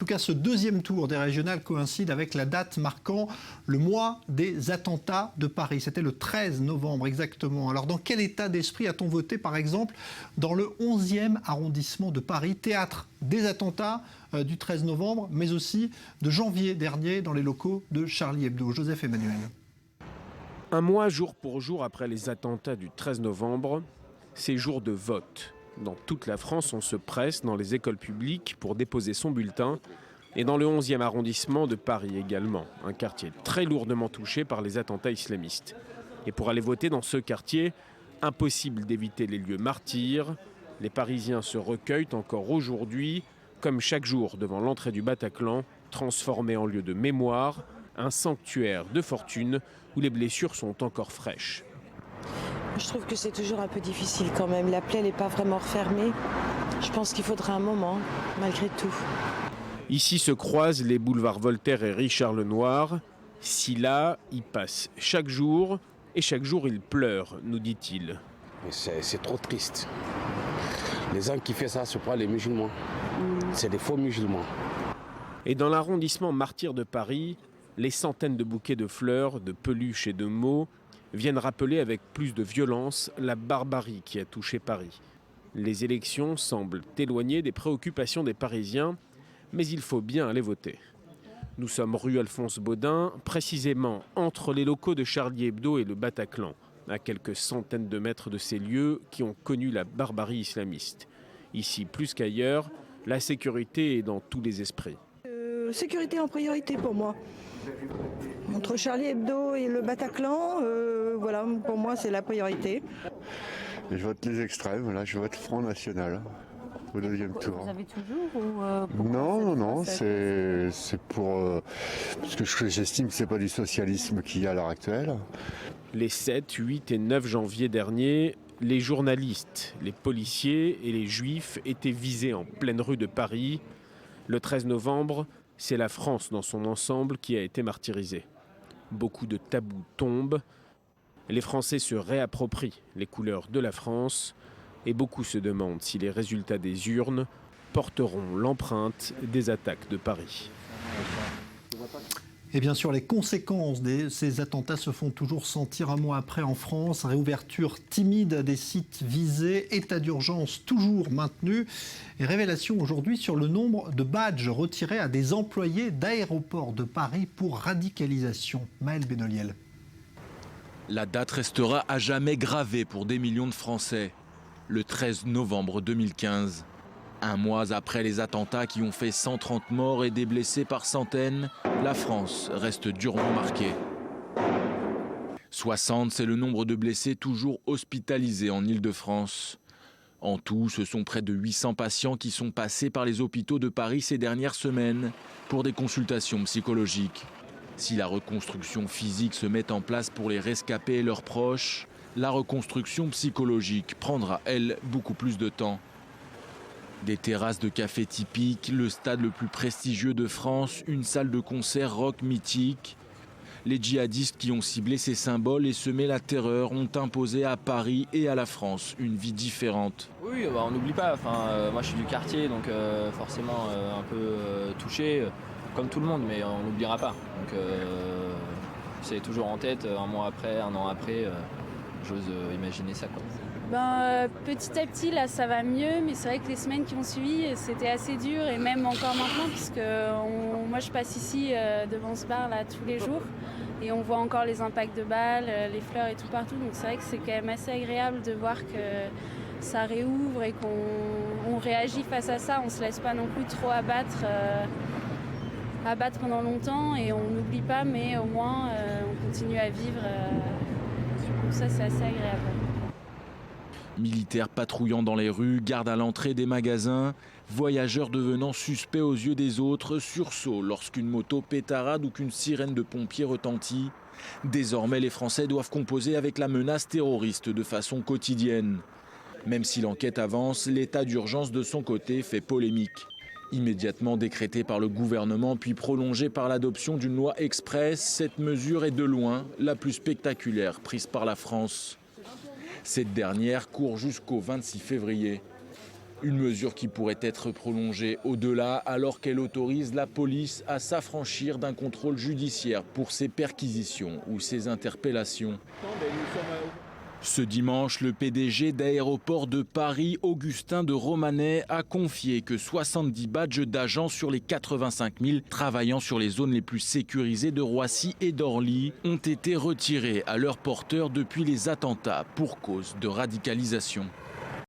En tout cas, ce deuxième tour des régionales coïncide avec la date marquant le mois des attentats de Paris. C'était le 13 novembre exactement. Alors, dans quel état d'esprit a-t-on voté, par exemple, dans le 11e arrondissement de Paris, théâtre des attentats du 13 novembre, mais aussi de janvier dernier dans les locaux de Charlie Hebdo. Joseph Emmanuel. Un mois jour pour jour après les attentats du 13 novembre, c'est jour de vote. Dans toute la France, on se presse dans les écoles publiques pour déposer son bulletin et dans le 11e arrondissement de Paris également, un quartier très lourdement touché par les attentats islamistes. Et pour aller voter dans ce quartier, impossible d'éviter les lieux martyrs. Les Parisiens se recueillent encore aujourd'hui, comme chaque jour devant l'entrée du Bataclan, transformé en lieu de mémoire, un sanctuaire de fortune où les blessures sont encore fraîches. Je trouve que c'est toujours un peu difficile quand même. La plaie n'est pas vraiment refermée. Je pense qu'il faudra un moment, malgré tout. Ici se croisent les boulevards Voltaire et Richard Lenoir. Silla y passe chaque jour et chaque jour il pleure, nous dit-il. C'est trop triste. Les gens qui font ça, ce sont pas les musulmans. C'est des faux musulmans. Et dans l'arrondissement martyr de Paris, les centaines de bouquets de fleurs, de peluches et de mots viennent rappeler avec plus de violence la barbarie qui a touché Paris. Les élections semblent éloignées des préoccupations des Parisiens, mais il faut bien aller voter. Nous sommes rue Alphonse Baudin, précisément entre les locaux de Charlie Hebdo et le Bataclan, à quelques centaines de mètres de ces lieux qui ont connu la barbarie islamiste. Ici, plus qu'ailleurs, la sécurité est dans tous les esprits. Sécurité en priorité pour moi. Entre Charlie Hebdo et le Bataclan, voilà, pour moi c'est la priorité. Je vote les extrêmes, là je vote Front National au deuxième tour. Vous avez toujours Non, c'est pour... parce que j'estime que c'est pas du socialisme qu'il y a à l'heure actuelle. Les 7, 8 et 9 janvier dernier, les journalistes, les policiers et les juifs étaient visés en pleine rue de Paris. Le 13 novembre, c'est la France dans son ensemble qui a été martyrisée. Beaucoup de tabous tombent. Les Français se réapproprient les couleurs de la France et beaucoup se demandent si les résultats des urnes porteront l'empreinte des attaques de Paris. Et bien sûr, les conséquences de ces attentats se font toujours sentir un mois après en France. Réouverture timide des sites visés, état d'urgence toujours maintenu. Et révélation aujourd'hui sur le nombre de badges retirés à des employés d'aéroports de Paris pour radicalisation. Maël Benoliel. La date restera à jamais gravée pour des millions de Français. Le 13 novembre 2015. Un mois après les attentats qui ont fait 130 morts et des blessés par centaines, la France reste durement marquée. 60, c'est le nombre de blessés toujours hospitalisés en Île-de-France. En tout, ce sont près de 800 patients qui sont passés par les hôpitaux de Paris ces dernières semaines pour des consultations psychologiques. Si la reconstruction physique se met en place pour les rescapés et leurs proches, la reconstruction psychologique prendra, elle, beaucoup plus de temps. Des terrasses de café typiques, le stade le plus prestigieux de France, une salle de concert rock mythique. Les djihadistes qui ont ciblé ces symboles et semé la terreur ont imposé à Paris et à la France une vie différente. Oui, on n'oublie pas. Moi, je suis du quartier, donc forcément un peu touché, comme tout le monde, mais on n'oubliera pas. Donc c'est toujours en tête, un mois après, un an après, j'ose imaginer ça, quoi. Petit à petit, là, ça va mieux, mais c'est vrai que les semaines qui ont suivi, c'était assez dur, et même encore maintenant, puisque moi, je passe ici devant ce bar là tous les jours, et on voit encore les impacts de balles, les fleurs et tout partout. Donc c'est vrai que c'est quand même assez agréable de voir que ça réouvre et qu'on réagit face à ça. On ne se laisse pas non plus trop abattre pendant longtemps, et on n'oublie pas, mais au moins on continue à vivre. Donc ça, c'est assez agréable. Militaires patrouillant dans les rues, gardes à l'entrée des magasins, voyageurs devenant suspects aux yeux des autres, sursaut lorsqu'une moto pétarade ou qu'une sirène de pompiers retentit. Désormais, les Français doivent composer avec la menace terroriste de façon quotidienne. Même si l'enquête avance, l'état d'urgence de son côté fait polémique. Immédiatement décrétée par le gouvernement puis prolongée par l'adoption d'une loi express, cette mesure est de loin la plus spectaculaire prise par la France. Cette dernière court jusqu'au 26 février. Une mesure qui pourrait être prolongée au-delà alors qu'elle autorise la police à s'affranchir d'un contrôle judiciaire pour ses perquisitions ou ses interpellations. Ce dimanche, le PDG d'Aéroports de Paris, Augustin de Romanet, a confié que 70 badges d'agents sur les 85 000 travaillant sur les zones les plus sécurisées de Roissy et d'Orly ont été retirés à leurs porteurs depuis les attentats pour cause de radicalisation.